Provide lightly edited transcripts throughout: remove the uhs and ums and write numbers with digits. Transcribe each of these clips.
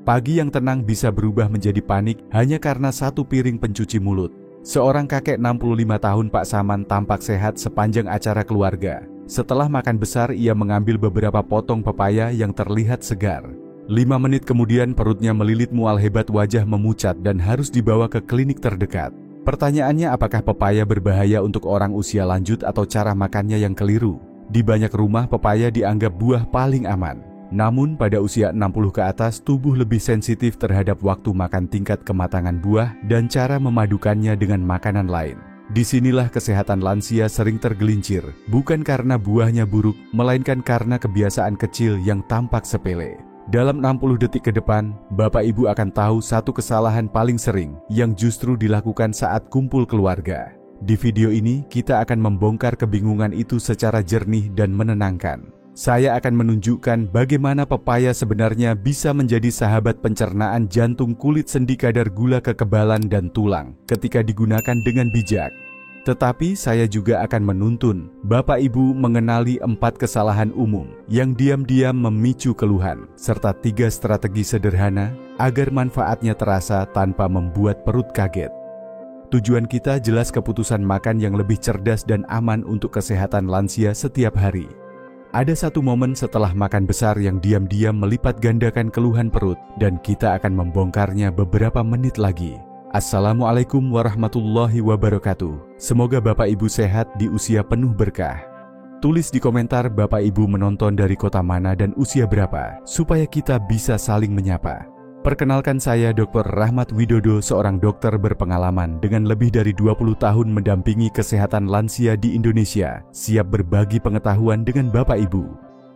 Pagi yang tenang bisa berubah menjadi panik hanya karena satu piring pencuci mulut. Seorang kakek 65 tahun Pak Saman tampak sehat sepanjang acara keluarga. Setelah makan besar, ia mengambil beberapa potong pepaya yang terlihat segar. 5 menit kemudian perutnya melilit mual hebat, wajah memucat dan harus dibawa ke klinik terdekat. Pertanyaannya, apakah pepaya berbahaya untuk orang usia lanjut atau cara makannya yang keliru? Di banyak rumah, pepaya dianggap buah paling aman. Namun pada usia 60 ke atas, tubuh lebih sensitif terhadap waktu makan, tingkat kematangan buah, dan cara memadukannya dengan makanan lain. Disinilah kesehatan lansia sering tergelincir, bukan karena buahnya buruk, melainkan karena kebiasaan kecil yang tampak sepele. Dalam 60 detik ke depan, Bapak Ibu akan tahu satu kesalahan paling sering yang justru dilakukan saat kumpul keluarga. Di video ini, kita akan membongkar kebingungan itu secara jernih dan menenangkan. Saya akan menunjukkan bagaimana pepaya sebenarnya bisa menjadi sahabat pencernaan jantung, kulit, sendi, kadar gula, kekebalan, dan tulang ketika digunakan dengan bijak. Tetapi saya juga akan menuntun Bapak Ibu mengenali 4 kesalahan umum yang diam-diam memicu keluhan, serta 3 strategi sederhana agar manfaatnya terasa tanpa membuat perut kaget. Tujuan kita jelas, keputusan makan yang lebih cerdas dan aman untuk kesehatan lansia setiap hari. Ada satu momen setelah makan besar yang diam-diam melipat gandakan keluhan perut, dan kita akan membongkarnya beberapa menit lagi. Assalamualaikum warahmatullahi wabarakatuh. Semoga Bapak Ibu sehat di usia penuh berkah. Tulis di komentar Bapak Ibu menonton dari kota mana dan usia berapa, supaya kita bisa saling menyapa. Perkenalkan, saya Dr. Rahmat Widodo, seorang dokter berpengalaman dengan lebih dari 20 tahun mendampingi kesehatan lansia di Indonesia, siap berbagi pengetahuan dengan Bapak Ibu.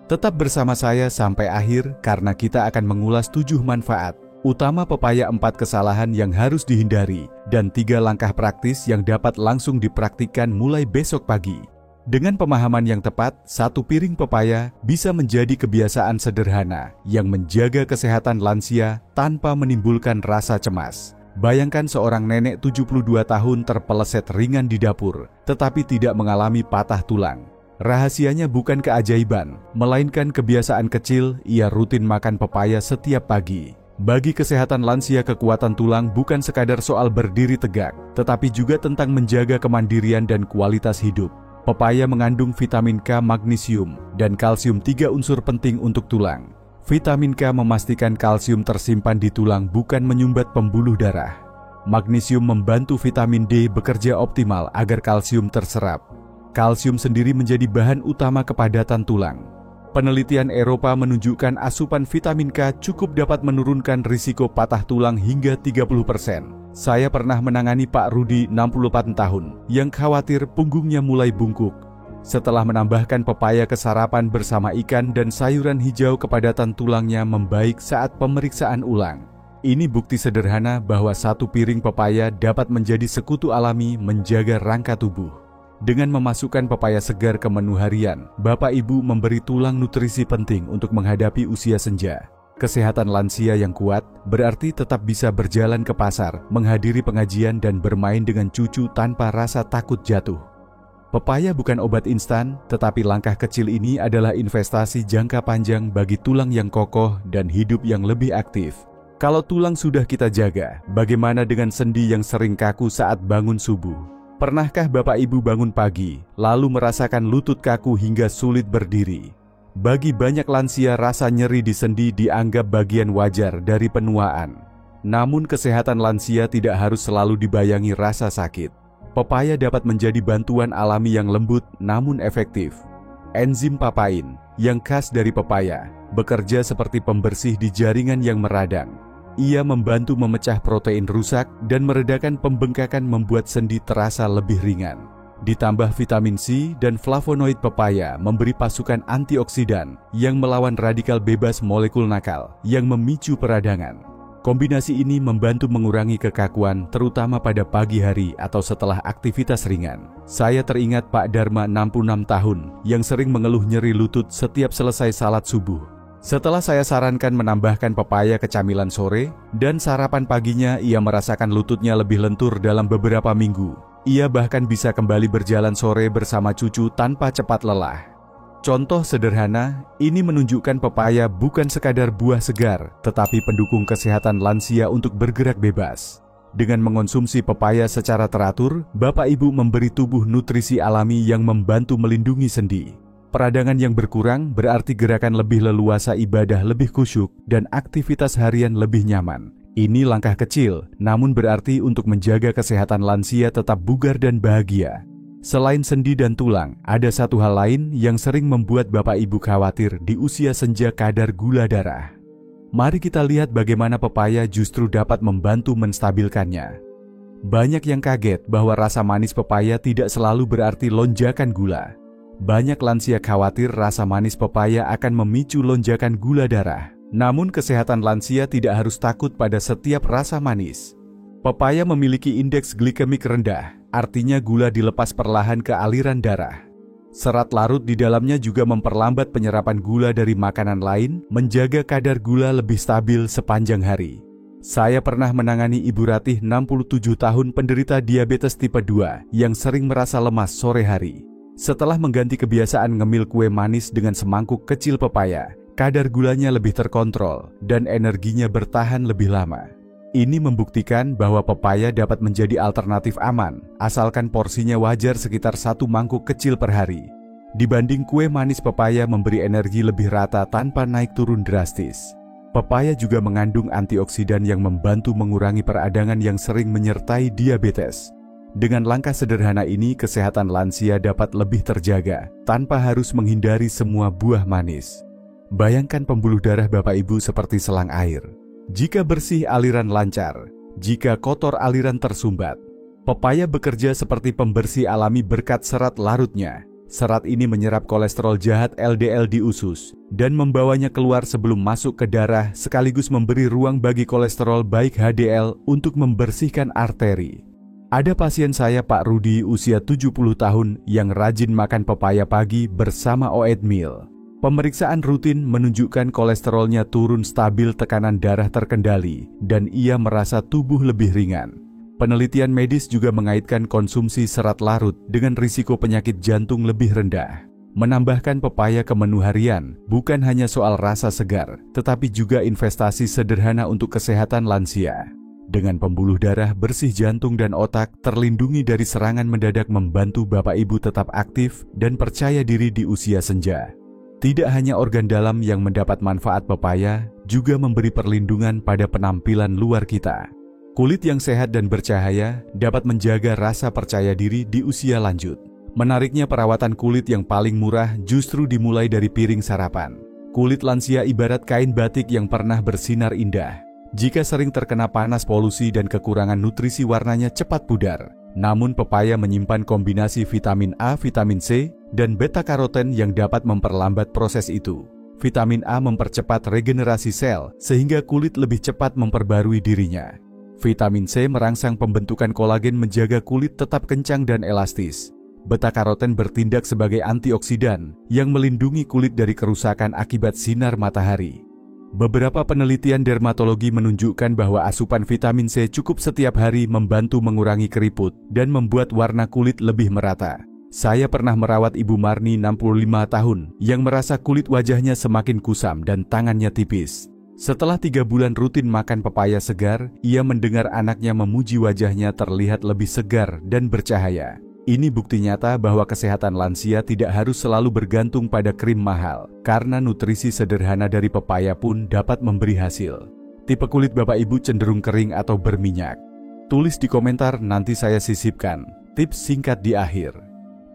Tetap bersama saya sampai akhir karena kita akan mengulas 7 manfaat utama pepaya, 4 kesalahan yang harus dihindari, dan 3 langkah praktis yang dapat langsung dipraktikkan mulai besok pagi. Dengan pemahaman yang tepat, 1 piring pepaya bisa menjadi kebiasaan sederhana yang menjaga kesehatan lansia tanpa menimbulkan rasa cemas. Bayangkan seorang nenek 72 tahun terpeleset ringan di dapur, tetapi tidak mengalami patah tulang. Rahasianya bukan keajaiban, melainkan kebiasaan kecil. Ia rutin makan pepaya setiap pagi. Bagi kesehatan lansia, kekuatan tulang bukan sekadar soal berdiri tegak, tetapi juga tentang menjaga kemandirian dan kualitas hidup. Pepaya mengandung vitamin K, magnesium, dan kalsium, 3 unsur penting untuk tulang. Vitamin K memastikan kalsium tersimpan di tulang, bukan menyumbat pembuluh darah. Magnesium membantu vitamin D bekerja optimal agar kalsium terserap. Kalsium sendiri menjadi bahan utama kepadatan tulang. Penelitian Eropa menunjukkan asupan vitamin K cukup dapat menurunkan risiko patah tulang hingga 30%. Saya pernah menangani Pak Rudi, 64 tahun, yang khawatir punggungnya mulai bungkuk. Setelah menambahkan pepaya ke sarapan bersama ikan dan sayuran hijau, kepadatan tulangnya membaik saat pemeriksaan ulang. Ini bukti sederhana bahwa 1 piring pepaya dapat menjadi sekutu alami menjaga rangka tubuh. Dengan memasukkan pepaya segar ke menu harian, Bapak Ibu memberi tulang nutrisi penting untuk menghadapi usia senja. Kesehatan lansia yang kuat berarti tetap bisa berjalan ke pasar, menghadiri pengajian, dan bermain dengan cucu tanpa rasa takut jatuh. Pepaya bukan obat instan, tetapi langkah kecil ini adalah investasi jangka panjang bagi tulang yang kokoh dan hidup yang lebih aktif. Kalau tulang sudah kita jaga, bagaimana dengan sendi yang sering kaku saat bangun subuh? Pernahkah Bapak Ibu bangun pagi, lalu merasakan lutut kaku hingga sulit berdiri? Bagi banyak lansia, rasa nyeri di sendi dianggap bagian wajar dari penuaan. Namun kesehatan lansia tidak harus selalu dibayangi rasa sakit. Pepaya dapat menjadi bantuan alami yang lembut namun efektif. Enzim papain yang khas dari pepaya bekerja seperti pembersih di jaringan yang meradang. Ia membantu memecah protein rusak dan meredakan pembengkakan, membuat sendi terasa lebih ringan. Ditambah vitamin C dan flavonoid, pepaya memberi pasukan antioksidan yang melawan radikal bebas molekul nakal yang memicu peradangan. Kombinasi ini membantu mengurangi kekakuan, terutama pada pagi hari atau setelah aktivitas ringan. Saya teringat Pak Dharma, 66 tahun, yang sering mengeluh nyeri lutut setiap selesai salat subuh. Setelah saya sarankan menambahkan pepaya ke camilan sore dan sarapan paginya, ia merasakan lututnya lebih lentur dalam beberapa minggu. Ia bahkan bisa kembali berjalan sore bersama cucu tanpa cepat lelah. Contoh sederhana, ini menunjukkan pepaya bukan sekadar buah segar, tetapi pendukung kesehatan lansia untuk bergerak bebas. Dengan mengonsumsi pepaya secara teratur, Bapak Ibu memberi tubuh nutrisi alami yang membantu melindungi sendi. Peradangan yang berkurang berarti gerakan lebih leluasa, ibadah lebih khusyuk, dan aktivitas harian lebih nyaman. Ini langkah kecil, namun berarti untuk menjaga kesehatan lansia tetap bugar dan bahagia. Selain sendi dan tulang, ada satu hal lain yang sering membuat Bapak Ibu khawatir di usia senja, kadar gula darah. Mari kita lihat bagaimana pepaya justru dapat membantu menstabilkannya. Banyak yang kaget bahwa rasa manis pepaya tidak selalu berarti lonjakan gula. Banyak lansia khawatir rasa manis pepaya akan memicu lonjakan gula darah. Namun kesehatan lansia tidak harus takut pada setiap rasa manis. Pepaya memiliki indeks glikemik rendah, artinya gula dilepas perlahan ke aliran darah. Serat larut di dalamnya juga memperlambat penyerapan gula dari makanan lain, menjaga kadar gula lebih stabil sepanjang hari. Saya pernah menangani Ibu Ratih 67 tahun penderita diabetes tipe 2 yang sering merasa lemas sore hari. Setelah mengganti kebiasaan ngemil kue manis dengan semangkuk kecil pepaya, kadar gulanya lebih terkontrol dan energinya bertahan lebih lama. Ini membuktikan bahwa pepaya dapat menjadi alternatif aman, asalkan porsinya wajar sekitar 1 mangkuk kecil per hari. Dibanding kue manis, pepaya memberi energi lebih rata tanpa naik turun drastis. Pepaya juga mengandung antioksidan yang membantu mengurangi peradangan yang sering menyertai diabetes. Dengan langkah sederhana ini, kesehatan lansia dapat lebih terjaga, tanpa harus menghindari semua buah manis. Bayangkan pembuluh darah Bapak Ibu seperti selang air. Jika bersih, aliran lancar. Jika kotor, aliran tersumbat. Pepaya bekerja seperti pembersih alami berkat serat larutnya. Serat ini menyerap kolesterol jahat LDL di usus dan membawanya keluar sebelum masuk ke darah, sekaligus memberi ruang bagi kolesterol baik HDL untuk membersihkan arteri. Ada pasien saya, Pak Rudi, usia 70 tahun yang rajin makan pepaya pagi bersama oatmeal. Pemeriksaan rutin menunjukkan kolesterolnya turun stabil, tekanan darah terkendali, dan ia merasa tubuh lebih ringan. Penelitian medis juga mengaitkan konsumsi serat larut dengan risiko penyakit jantung lebih rendah. Menambahkan pepaya ke menu harian bukan hanya soal rasa segar, tetapi juga investasi sederhana untuk kesehatan lansia. Dengan pembuluh darah bersih, jantung dan otak terlindungi dari serangan mendadak, membantu Bapak Ibu tetap aktif dan percaya diri di usia senja. Tidak hanya organ dalam yang mendapat manfaat, pepaya juga memberi perlindungan pada penampilan luar kita. Kulit yang sehat dan bercahaya dapat menjaga rasa percaya diri di usia lanjut. Menariknya, perawatan kulit yang paling murah justru dimulai dari piring sarapan. Kulit lansia ibarat kain batik yang pernah bersinar indah. Jika sering terkena panas, polusi, dan kekurangan nutrisi, warnanya cepat pudar. Namun pepaya menyimpan kombinasi vitamin A, vitamin C, dan beta-karoten yang dapat memperlambat proses itu. Vitamin A mempercepat regenerasi sel, sehingga kulit lebih cepat memperbarui dirinya. Vitamin C merangsang pembentukan kolagen, menjaga kulit tetap kencang dan elastis. Beta-karoten bertindak sebagai antioksidan yang melindungi kulit dari kerusakan akibat sinar matahari. Beberapa penelitian dermatologi menunjukkan bahwa asupan vitamin C cukup setiap hari membantu mengurangi keriput dan membuat warna kulit lebih merata. Saya pernah merawat Ibu Marni 65 tahun yang merasa kulit wajahnya semakin kusam dan tangannya tipis. Setelah 3 bulan rutin makan pepaya segar, ia mendengar anaknya memuji wajahnya terlihat lebih segar dan bercahaya. Ini bukti nyata bahwa kesehatan lansia tidak harus selalu bergantung pada krim mahal, karena nutrisi sederhana dari pepaya pun dapat memberi hasil. Tipe kulit Bapak Ibu cenderung kering atau berminyak? Tulis di komentar, nanti saya sisipkan tips singkat di akhir.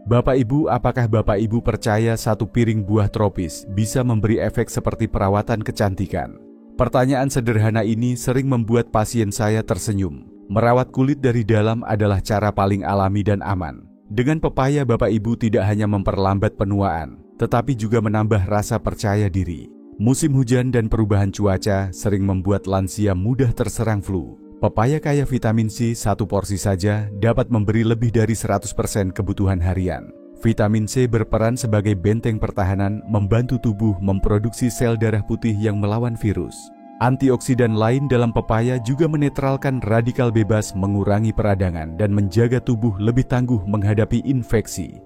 Bapak Ibu, apakah Bapak Ibu percaya 1 piring buah tropis bisa memberi efek seperti perawatan kecantikan? Pertanyaan sederhana ini sering membuat pasien saya tersenyum. Merawat kulit dari dalam adalah cara paling alami dan aman. Dengan pepaya, Bapak Ibu tidak hanya memperlambat penuaan, tetapi juga menambah rasa percaya diri. Musim hujan dan perubahan cuaca sering membuat lansia mudah terserang flu. Pepaya kaya vitamin C, 1 porsi saja dapat memberi lebih dari 100% kebutuhan harian. Vitamin C berperan sebagai benteng pertahanan, membantu tubuh memproduksi sel darah putih yang melawan virus. Antioksidan lain dalam pepaya juga menetralkan radikal bebas, mengurangi peradangan, dan menjaga tubuh lebih tangguh menghadapi infeksi.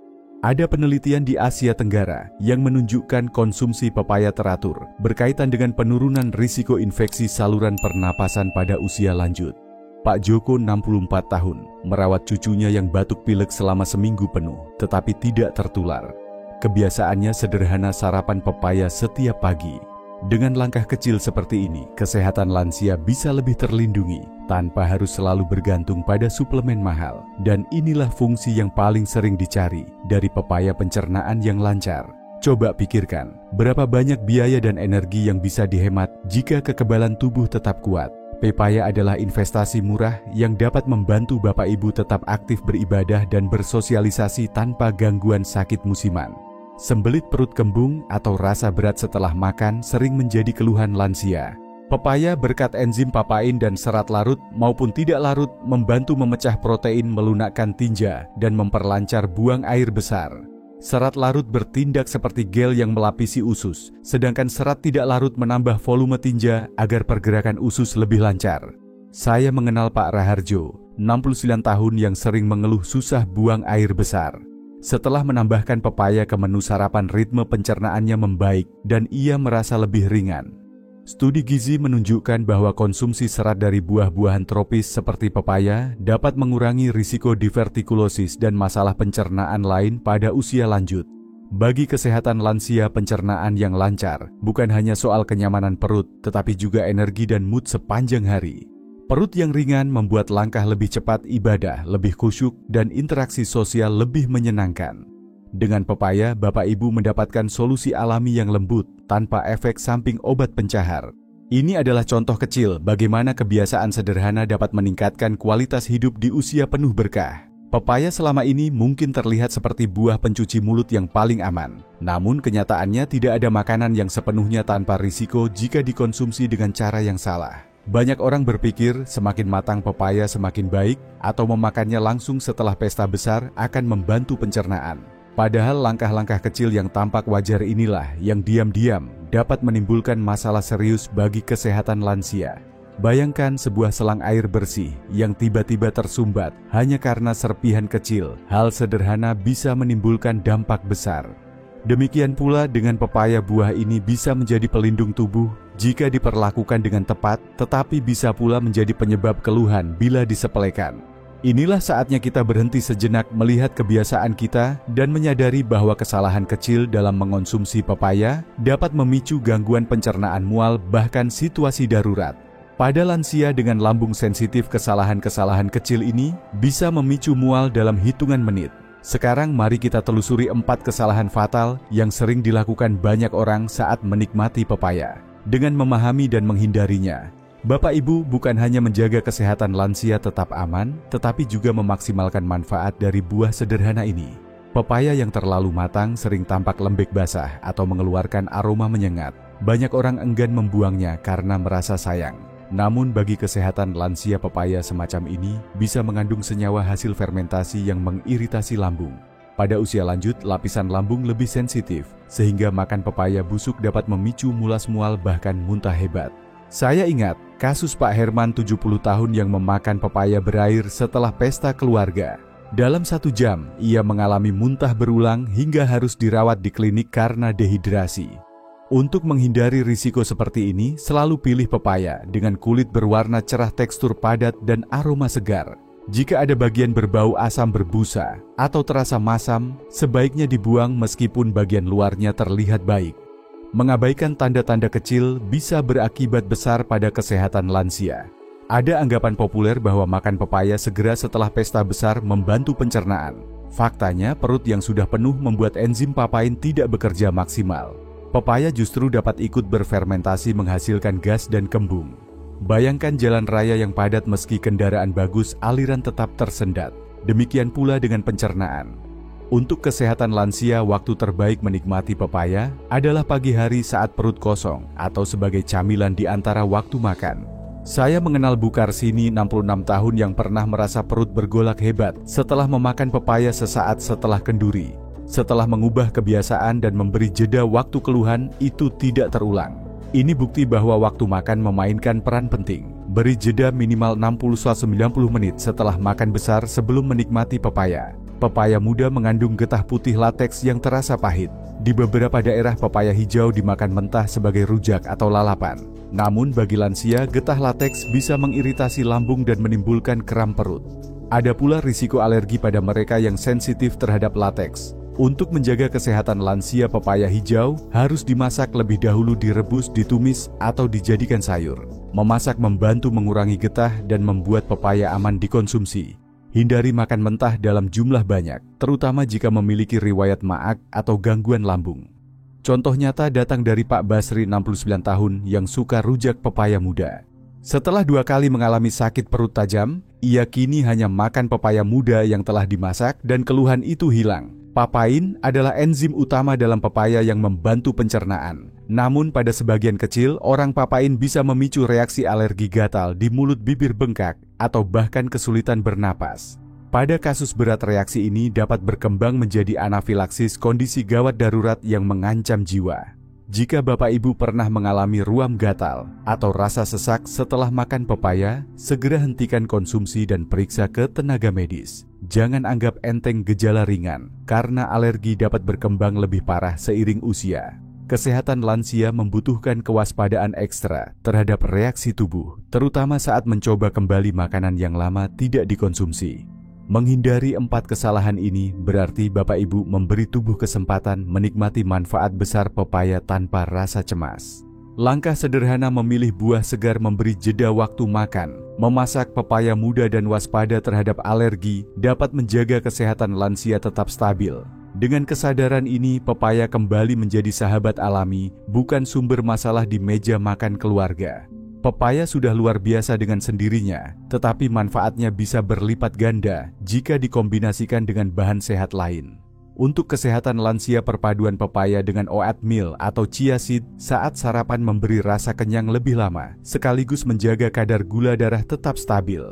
Ada penelitian di Asia Tenggara yang menunjukkan konsumsi pepaya teratur berkaitan dengan penurunan risiko infeksi saluran pernapasan pada usia lanjut. Pak Joko 64 tahun, merawat cucunya yang batuk pilek selama seminggu penuh, tetapi tidak tertular. Kebiasaannya sederhana sarapan pepaya setiap pagi. Dengan langkah kecil seperti ini, kesehatan lansia bisa lebih terlindungi tanpa harus selalu bergantung pada suplemen mahal. Dan inilah fungsi yang paling sering dicari dari pepaya pencernaan yang lancar. Coba pikirkan, berapa banyak biaya dan energi yang bisa dihemat jika kekebalan tubuh tetap kuat. Pepaya adalah investasi murah yang dapat membantu Bapak Ibu tetap aktif beribadah dan bersosialisasi tanpa gangguan sakit musiman. Sembelit perut kembung atau rasa berat setelah makan sering menjadi keluhan lansia. Pepaya berkat enzim papain dan serat larut maupun tidak larut membantu memecah protein, melunakkan tinja, dan memperlancar buang air besar. Serat larut bertindak seperti gel yang melapisi usus, sedangkan serat tidak larut menambah volume tinja agar pergerakan usus lebih lancar. Saya mengenal Pak Raharjo, 69 tahun yang sering mengeluh susah buang air besar. Setelah menambahkan pepaya ke menu sarapan, ritme pencernaannya membaik dan ia merasa lebih ringan. Studi gizi menunjukkan bahwa konsumsi serat dari buah-buahan tropis seperti pepaya dapat mengurangi risiko divertikulosis dan masalah pencernaan lain pada usia lanjut. Bagi kesehatan lansia, pencernaan yang lancar bukan hanya soal kenyamanan perut, tetapi juga energi dan mood sepanjang hari. Perut yang ringan membuat langkah lebih cepat, ibadah lebih khusyuk, dan interaksi sosial lebih menyenangkan. Dengan pepaya, Bapak Ibu mendapatkan solusi alami yang lembut tanpa efek samping obat pencahar. Ini adalah contoh kecil bagaimana kebiasaan sederhana dapat meningkatkan kualitas hidup di usia penuh berkah. Pepaya selama ini mungkin terlihat seperti buah pencuci mulut yang paling aman. Namun kenyataannya tidak ada makanan yang sepenuhnya tanpa risiko jika dikonsumsi dengan cara yang salah. Banyak orang berpikir semakin matang pepaya semakin baik, atau memakannya langsung setelah pesta besar akan membantu pencernaan. Padahal langkah-langkah kecil yang tampak wajar inilah yang diam-diam dapat menimbulkan masalah serius bagi kesehatan lansia. Bayangkan sebuah selang air bersih yang tiba-tiba tersumbat hanya karena serpihan kecil. Hal sederhana bisa menimbulkan dampak besar. Demikian pula dengan pepaya, buah ini bisa menjadi pelindung tubuh jika diperlakukan dengan tepat, tetapi bisa pula menjadi penyebab keluhan bila disepelekan. Inilah saatnya kita berhenti sejenak melihat kebiasaan kita dan menyadari bahwa kesalahan kecil dalam mengonsumsi pepaya dapat memicu gangguan pencernaan, mual, bahkan situasi darurat. Pada lansia dengan lambung sensitif, kesalahan-kesalahan kecil ini bisa memicu mual dalam hitungan menit. Sekarang mari kita telusuri 4 kesalahan fatal yang sering dilakukan banyak orang saat menikmati pepaya. Dengan memahami dan menghindarinya, Bapak Ibu bukan hanya menjaga kesehatan lansia tetap aman, tetapi juga memaksimalkan manfaat dari buah sederhana ini. Pepaya yang terlalu matang sering tampak lembek, basah, atau mengeluarkan aroma menyengat. Banyak orang enggan membuangnya karena merasa sayang. Namun bagi kesehatan lansia, pepaya semacam ini bisa mengandung senyawa hasil fermentasi yang mengiritasi lambung. Pada usia lanjut, lapisan lambung lebih sensitif, sehingga makan pepaya busuk dapat memicu mulas, mual, bahkan muntah hebat. Saya ingat kasus Pak Herman 70 tahun yang memakan pepaya berair setelah pesta keluarga. Dalam 1 jam, ia mengalami muntah berulang hingga harus dirawat di klinik karena dehidrasi. Untuk menghindari risiko seperti ini, selalu pilih pepaya dengan kulit berwarna cerah, tekstur padat, dan aroma segar. Jika ada bagian berbau asam, berbusa, atau terasa masam, sebaiknya dibuang meskipun bagian luarnya terlihat baik. Mengabaikan tanda-tanda kecil bisa berakibat besar pada kesehatan lansia. Ada anggapan populer bahwa makan pepaya segera setelah pesta besar membantu pencernaan. Faktanya, perut yang sudah penuh membuat enzim papain tidak bekerja maksimal. Pepaya justru dapat ikut berfermentasi menghasilkan gas dan kembung. Bayangkan jalan raya yang padat, meski kendaraan bagus, aliran tetap tersendat. Demikian pula dengan pencernaan. Untuk kesehatan lansia, waktu terbaik menikmati pepaya adalah pagi hari saat perut kosong atau sebagai camilan di antara waktu makan. Saya mengenal Bu Karsini, 66 tahun, yang pernah merasa perut bergolak hebat setelah memakan pepaya sesaat setelah kenduri. Setelah mengubah kebiasaan dan memberi jeda waktu, keluhan itu tidak terulang. Ini bukti bahwa waktu makan memainkan peran penting. Beri jeda minimal 60-90 menit setelah makan besar sebelum menikmati pepaya. Pepaya muda mengandung getah putih lateks yang terasa pahit. Di beberapa daerah pepaya hijau dimakan mentah sebagai rujak atau lalapan. Namun bagi lansia, getah lateks bisa mengiritasi lambung dan menimbulkan kram perut. Ada pula risiko alergi pada mereka yang sensitif terhadap lateks. Untuk menjaga kesehatan lansia, pepaya hijau harus dimasak lebih dahulu, direbus, ditumis, atau dijadikan sayur. Memasak membantu mengurangi getah dan membuat pepaya aman dikonsumsi. Hindari makan mentah dalam jumlah banyak, terutama jika memiliki riwayat maag atau gangguan lambung. Contoh nyata datang dari Pak Basri, 69 tahun, yang suka rujak pepaya muda. Setelah 2 kali mengalami sakit perut tajam, ia kini hanya makan pepaya muda yang telah dimasak dan keluhan itu hilang. Papain adalah enzim utama dalam pepaya yang membantu pencernaan. Namun pada sebagian kecil, orang papain bisa memicu reaksi alergi gatal di mulut, bibir bengkak, atau bahkan kesulitan bernapas. Pada kasus berat, reaksi ini dapat berkembang menjadi anafilaksis, kondisi gawat darurat yang mengancam jiwa. Jika Bapak Ibu pernah mengalami ruam gatal atau rasa sesak setelah makan pepaya, segera hentikan konsumsi dan periksa ke tenaga medis. Jangan anggap enteng gejala ringan, karena alergi dapat berkembang lebih parah seiring usia. Kesehatan lansia membutuhkan kewaspadaan ekstra terhadap reaksi tubuh, terutama saat mencoba kembali makanan yang lama tidak dikonsumsi. Menghindari 4 kesalahan ini berarti Bapak Ibu memberi tubuh kesempatan menikmati manfaat besar pepaya tanpa rasa cemas. Langkah sederhana memilih buah segar, memberi jeda waktu makan, memasak pepaya muda dan waspada terhadap alergi dapat menjaga kesehatan lansia tetap stabil. Dengan kesadaran ini, pepaya kembali menjadi sahabat alami, bukan sumber masalah di meja makan keluarga. Pepaya sudah luar biasa dengan sendirinya, tetapi manfaatnya bisa berlipat ganda jika dikombinasikan dengan bahan sehat lain. Untuk kesehatan lansia, perpaduan pepaya dengan oatmeal atau chia seed saat sarapan memberi rasa kenyang lebih lama, sekaligus menjaga kadar gula darah tetap stabil.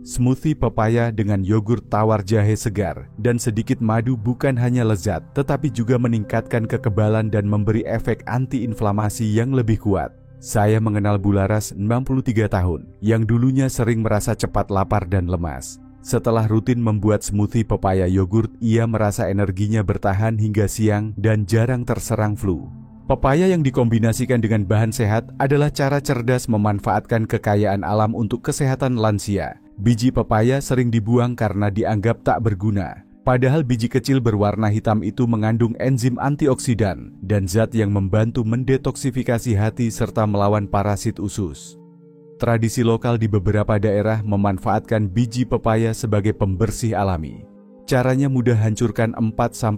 Smoothie pepaya dengan yogurt tawar, jahe segar, dan sedikit madu bukan hanya lezat, tetapi juga meningkatkan kekebalan dan memberi efek antiinflamasi yang lebih kuat. Saya mengenal Bu Laras, 63 tahun, yang dulunya sering merasa cepat lapar dan lemas. Setelah rutin membuat smoothie pepaya yogurt, ia merasa energinya bertahan hingga siang dan jarang terserang flu. Pepaya yang dikombinasikan dengan bahan sehat adalah cara cerdas memanfaatkan kekayaan alam untuk kesehatan lansia. Biji pepaya sering dibuang karena dianggap tak berguna. Padahal biji kecil berwarna hitam itu mengandung enzim antioksidan dan zat yang membantu mendetoksifikasi hati serta melawan parasit usus. Tradisi lokal di beberapa daerah memanfaatkan biji pepaya sebagai pembersih alami. Caranya mudah, hancurkan 4-5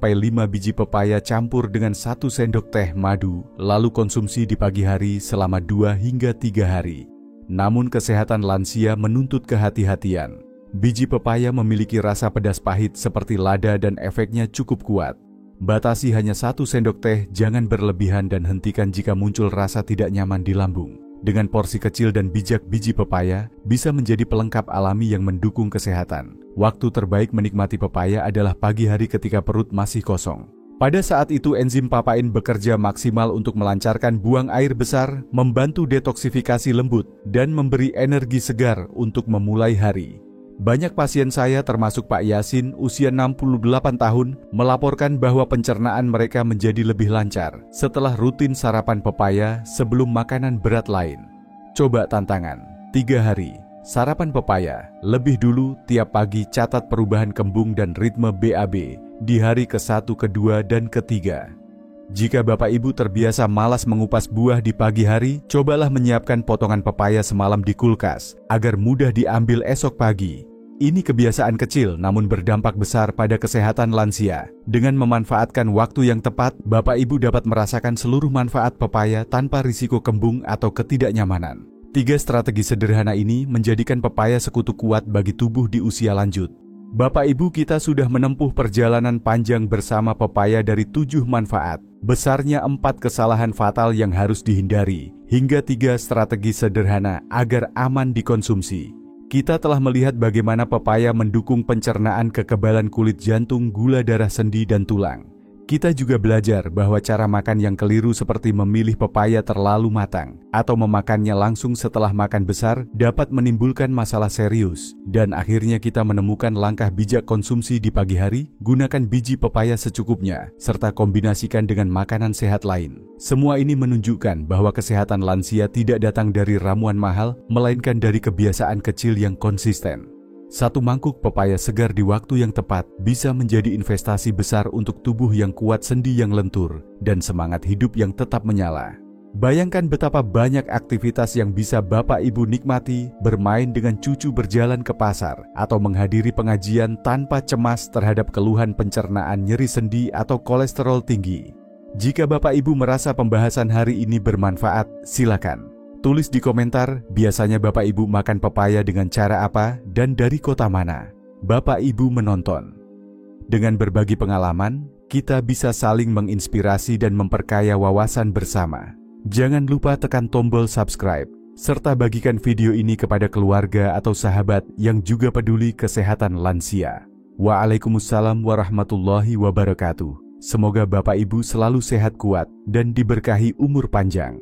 biji pepaya, campur dengan 1 sendok teh madu, lalu konsumsi di pagi hari selama 2 hingga 3 hari. Namun kesehatan lansia menuntut kehati-hatian. Biji pepaya memiliki rasa pedas pahit seperti lada dan efeknya cukup kuat. Batasi hanya 1 sendok teh, jangan berlebihan dan hentikan jika muncul rasa tidak nyaman di lambung. Dengan porsi kecil dan bijak, biji pepaya bisa menjadi pelengkap alami yang mendukung kesehatan. Waktu terbaik menikmati pepaya adalah pagi hari ketika perut masih kosong. Pada saat itu enzim papain bekerja maksimal untuk melancarkan buang air besar, membantu detoksifikasi lembut, dan memberi energi segar untuk memulai hari. Banyak pasien saya termasuk Pak Yasin, usia 68 tahun, melaporkan bahwa pencernaan mereka menjadi lebih lancar setelah rutin sarapan pepaya sebelum makanan berat lain. Coba tantangan, 3 hari, sarapan pepaya, lebih dulu tiap pagi, catat perubahan kembung dan ritme BAB di hari ke-1, ke-2, dan ke-3. Jika Bapak Ibu terbiasa malas mengupas buah di pagi hari, cobalah menyiapkan potongan pepaya semalam di kulkas agar mudah diambil esok pagi. Ini kebiasaan kecil namun berdampak besar pada kesehatan lansia. Dengan memanfaatkan waktu yang tepat, Bapak Ibu dapat merasakan seluruh manfaat pepaya tanpa risiko kembung atau ketidaknyamanan. 3 strategi sederhana ini menjadikan pepaya sekutu kuat bagi tubuh di usia lanjut. Bapak Ibu, kita sudah menempuh perjalanan panjang bersama pepaya dari 7 manfaat, besarnya 4 kesalahan fatal yang harus dihindari, hingga 3 strategi sederhana agar aman dikonsumsi. Kita telah melihat bagaimana pepaya mendukung pencernaan, kekebalan kulit, jantung, gula darah, sendi, dan tulang. Kita juga belajar bahwa cara makan yang keliru seperti memilih pepaya terlalu matang atau memakannya langsung setelah makan besar dapat menimbulkan masalah serius. Dan akhirnya kita menemukan langkah bijak konsumsi di pagi hari, gunakan biji pepaya secukupnya, serta kombinasikan dengan makanan sehat lain. Semua ini menunjukkan bahwa kesehatan lansia tidak datang dari ramuan mahal, melainkan dari kebiasaan kecil yang konsisten. Satu mangkuk pepaya segar di waktu yang tepat bisa menjadi investasi besar untuk tubuh yang kuat, sendi yang lentur, dan semangat hidup yang tetap menyala. Bayangkan betapa banyak aktivitas yang bisa Bapak Ibu nikmati, bermain dengan cucu, berjalan ke pasar, atau menghadiri pengajian tanpa cemas terhadap keluhan pencernaan, nyeri sendi, atau kolesterol tinggi. Jika Bapak Ibu merasa pembahasan hari ini bermanfaat, silakan tulis di komentar, biasanya Bapak Ibu makan pepaya dengan cara apa dan dari kota mana Bapak Ibu menonton. Dengan berbagi pengalaman, kita bisa saling menginspirasi dan memperkaya wawasan bersama. Jangan lupa tekan tombol subscribe, serta bagikan video ini kepada keluarga atau sahabat yang juga peduli kesehatan lansia. Waalaikumsalam warahmatullahi wabarakatuh. Semoga Bapak Ibu selalu sehat, kuat, dan diberkahi umur panjang.